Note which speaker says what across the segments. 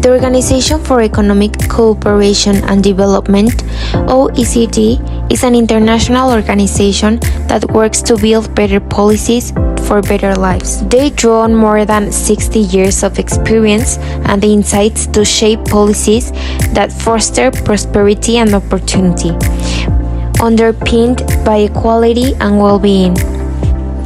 Speaker 1: The Organization for Economic Cooperation and Development, OECD, is an international organization that works to build better policies for better lives. They draw on more than 60 years of experience and the insights to shape policies that foster prosperity and opportunity, underpinned by equality and well-being.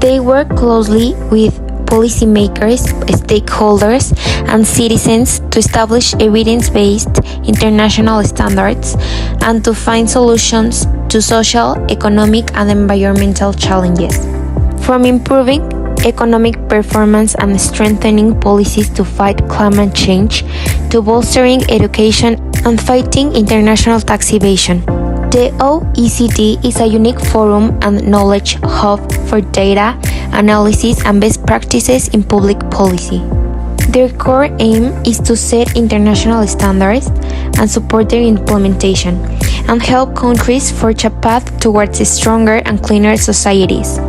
Speaker 1: They work closely with policymakers, stakeholders, and citizens to establish evidence-based international standards and to find solutions to social, economic, and environmental challenges. From improving economic performance and strengthening policies to fight climate change, to bolstering education and fighting international tax evasion. The OECD is a unique forum and knowledge hub for data, analysis, and best practices in public policy. Their core aim is to set international standards and support their implementation, and help countries forge a path towards stronger and cleaner societies.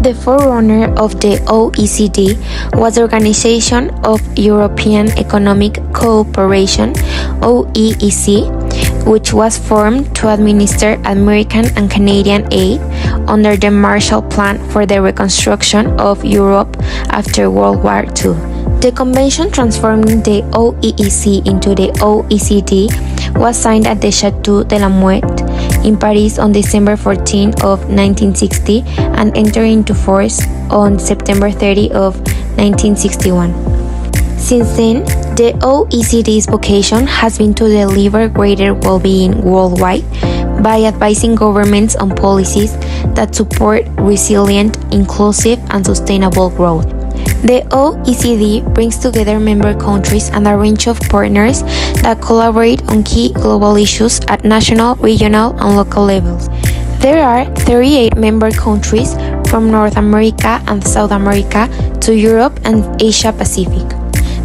Speaker 1: The forerunner of the OECD was the Organization of European Economic Cooperation, OEEC, which was formed to administer American and Canadian aid under the Marshall Plan for the reconstruction of Europe after World War II. The convention transforming the OEEC into the OECD was signed at the Château de la Muette in Paris on December 14 of 1960 and entered into force on September 30 of 1961. Since then, the OECD's vocation has been to deliver greater well-being worldwide by advising governments on policies that support resilient, inclusive, and sustainable growth. The OECD brings together member countries and a range of partners that collaborate on key global issues at national, regional, and local levels. There are 38 member countries from North America and South America to Europe and Asia Pacific.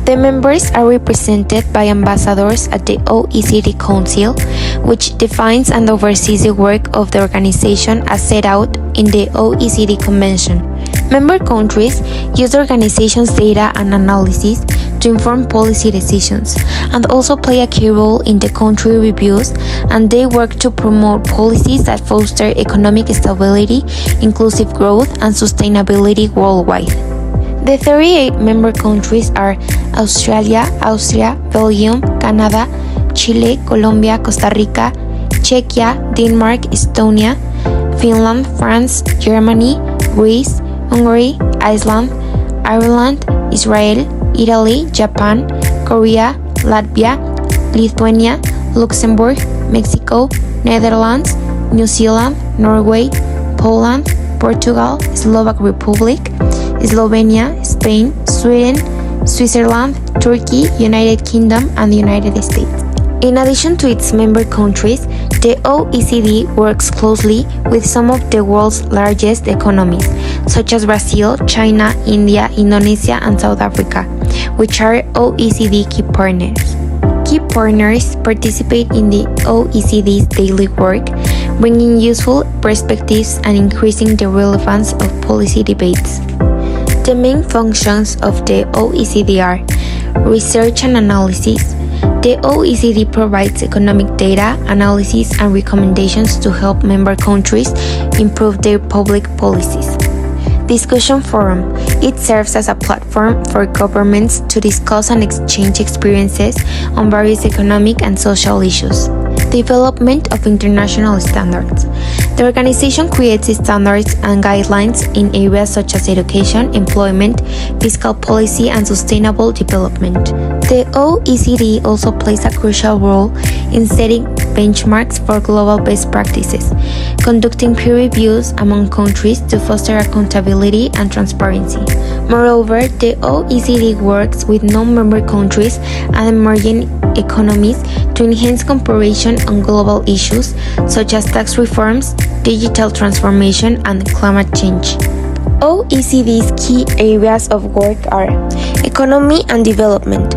Speaker 1: The members are represented by ambassadors at the OECD Council, which defines and oversees the work of the organization as set out in the OECD Convention. Member countries use the organization's data and analysis to inform policy decisions, and also play a key role in the country reviews, and they work to promote policies that foster economic stability, inclusive growth, and sustainability worldwide. The 38 member countries are Australia, Austria, Belgium, Canada, Chile, Colombia, Costa Rica, Czechia, Denmark, Estonia, Finland, France, Germany, Greece, Hungary, Iceland, Ireland, Israel, Italy, Japan, Korea, Latvia, Lithuania, Luxembourg, Mexico, Netherlands, New Zealand, Norway, Poland, Portugal, Slovak Republic, Slovenia, Spain, Sweden, Switzerland, Turkey, United Kingdom, and the United States. In addition to its member countries, the OECD works closely with some of the world's largest economies, such as Brazil, China, India, Indonesia, and South Africa, which are OECD key partners. Key partners participate in the OECD's daily work, bringing useful perspectives and increasing the relevance of policy debates. The main functions of the OECD are research and analysis. The OECD provides economic data, analysis, and recommendations to help member countries improve their public policies. Discussion Forum. It serves as a platform for governments to discuss and exchange experiences on various economic and social issues. Development of international standards. The organization creates standards and guidelines in areas such as education, employment, fiscal policy, and sustainable development. The OECD also plays a crucial role in setting benchmarks for global best practices, conducting peer reviews among countries to foster accountability and transparency. Moreover, the OECD works with non-member countries and emerging economies to enhance cooperation on global issues such as tax reforms, digital transformation, and climate change. OECD's key areas of work are economy and development.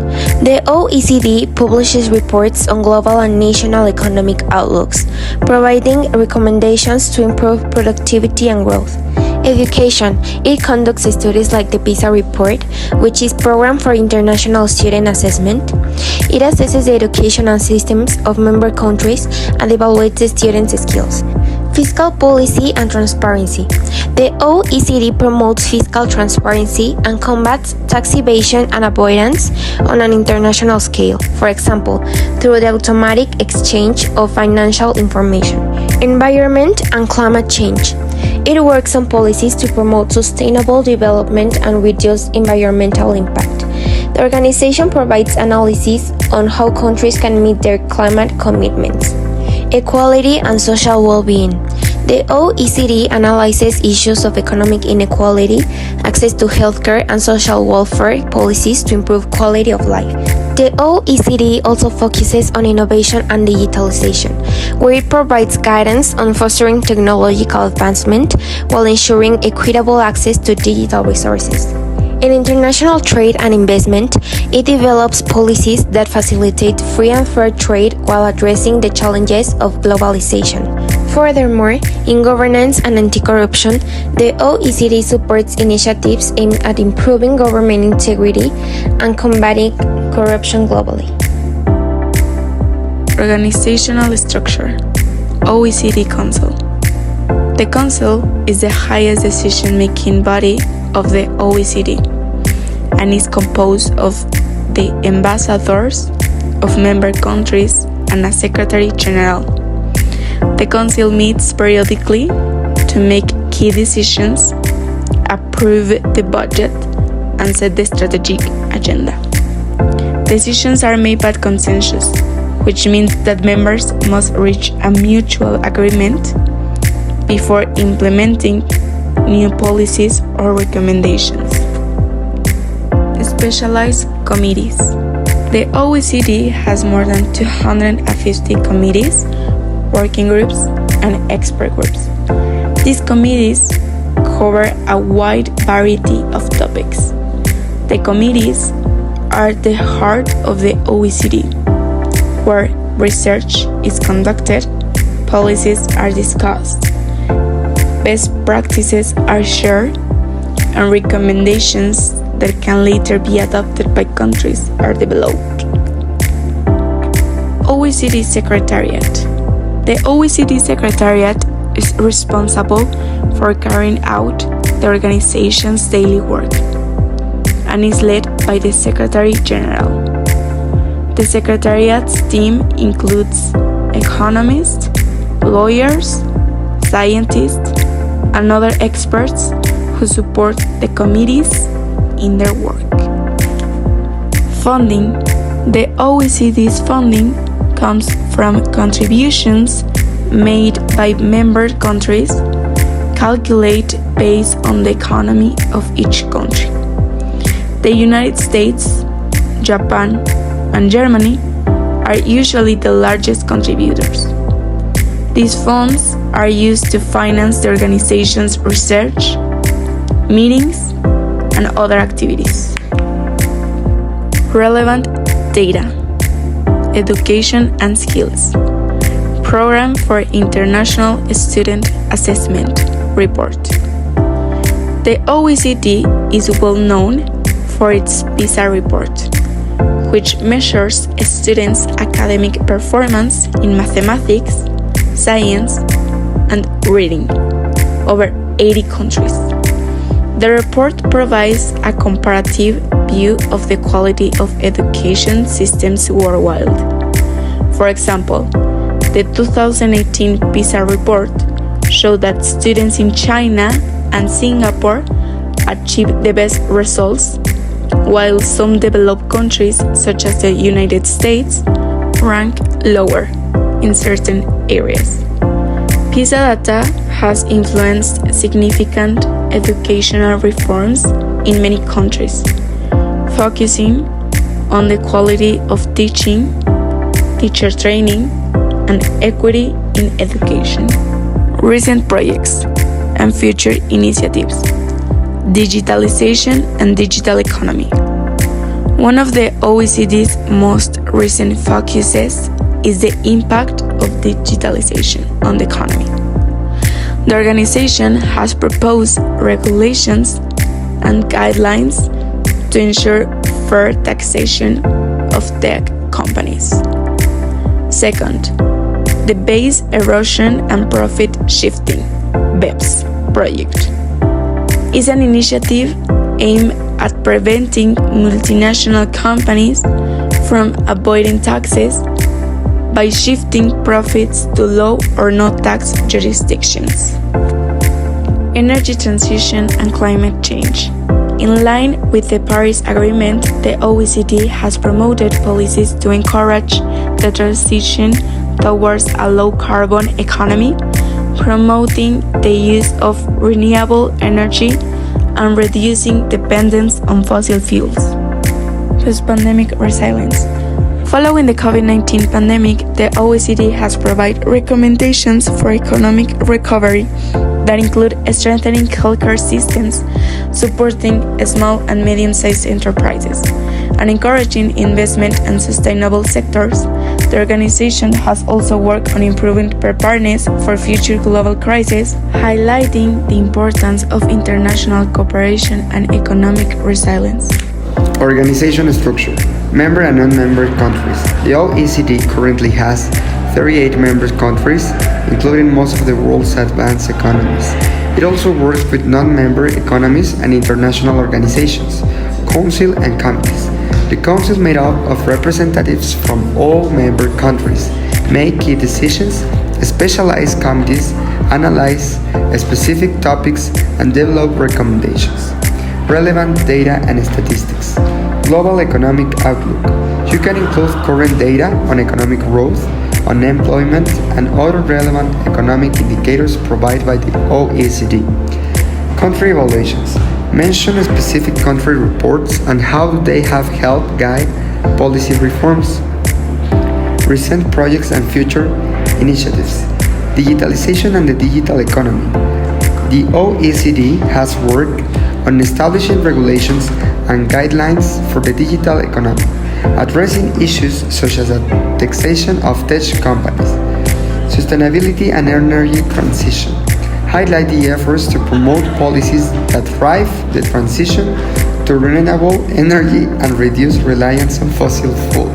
Speaker 1: The OECD publishes reports on global and national economic outlooks, providing recommendations to improve productivity and growth. Education. It conducts studies like the PISA report, which is Program for International Student Assessment. It assesses the educational systems of member countries and evaluates the students' skills. Fiscal policy and transparency. The OECD promotes fiscal transparency and combats tax evasion and avoidance on an international scale, for example, through the automatic exchange of financial information. Environment and climate change. It works on policies to promote sustainable development and reduce environmental impact. The organization provides analysis on how countries can meet their climate commitments. Equality and social well-being. The OECD analyzes issues of economic inequality, access to healthcare, and social welfare policies to improve quality of life. The OECD also focuses on innovation and digitalization, where it provides guidance on fostering technological advancement while ensuring equitable access to digital resources. In international trade and investment, it develops policies that facilitate free and fair trade while addressing the challenges of globalization. Furthermore, in governance and anti-corruption, the OECD supports initiatives aimed at improving government integrity and combating corruption globally.
Speaker 2: Organizational structure. OECD Council. The Council is the highest decision-making body of the OECD and is composed of the ambassadors of member countries and a Secretary General. The Council meets periodically to make key decisions, approve the budget, and set the strategic agenda. Decisions are made by consensus, which means that members must reach a mutual agreement before implementing new policies or recommendations. Specialized committees. The OECD has more than 250 committees, working groups, and expert groups. These committees cover a wide variety of topics. The committees are the heart of the OECD, where research is conducted, policies are discussed, best practices are shared, and recommendations that can later be adopted by countries are developed. OECD Secretariat. The OECD Secretariat is responsible for carrying out the organization's daily work and is led by the Secretary General. The Secretariat's team includes economists, lawyers, scientists, and other experts who support the committees in their work. Funding. The OECD's funding comes from contributions made by member countries, calculated based on the economy of each country. The United States, Japan, and Germany are usually the largest contributors. These funds are used to finance the organization's research, meetings, and other activities. Relevant data. Education and skills. Program for International Student Assessment Report. The OECD is well known for its PISA report, which measures students' academic performance in mathematics, science, and reading over 80 countries. The report provides a comparative view of the quality of education systems worldwide. For example, the 2018 PISA report showed that students in China and Singapore achieved the best results, while some developed countries, such as the United States, rank lower in certain areas. PISA data has influenced significant educational reforms in many countries, focusing on the quality of teaching, teacher training, and equity in education. Recent projects and future initiatives. Digitalization and digital economy. One of the OECD's most recent focuses is the impact of digitalization on the economy. The organization has proposed regulations and guidelines to ensure fair taxation of tech companies. Second, the Base Erosion and Profit Shifting (BEPS) project is an initiative aimed at preventing multinational companies from avoiding taxes by shifting profits to low or no tax jurisdictions. Energy transition and climate change. In line with the Paris Agreement, the OECD has promoted policies to encourage the transition towards a low-carbon economy, promoting the use of renewable energy and reducing dependence on fossil fuels. Post-pandemic resilience. Following the COVID-19 pandemic, the OECD has provided recommendations for economic recovery that include strengthening healthcare systems, supporting small and medium-sized enterprises, and encouraging investment in sustainable sectors. The organization has also worked on improving preparedness for future global crises, highlighting the importance of international cooperation and economic resilience.
Speaker 3: Organization structure. Member and non-member countries. The OECD currently has 38 member countries, including most of the world's advanced economies. It also works with non-member economies and international organizations, council and committees. The council made up of representatives from all member countries, make key decisions, specialized committees analyze specific topics and develop recommendations. Relevant data and statistics. Global economic outlook. You can include current data on economic growth, unemployment, and other relevant economic indicators provided by the OECD. Country evaluations. Mention specific country reports and how they have helped guide policy reforms. Recent projects and future initiatives. Digitalization and the digital economy. The OECD has worked on establishing regulations and guidelines for the digital economy, addressing issues such as the taxation of tech companies, sustainability and energy transition. Highlight the efforts to promote policies that drive the transition to renewable energy and reduce reliance on fossil fuels.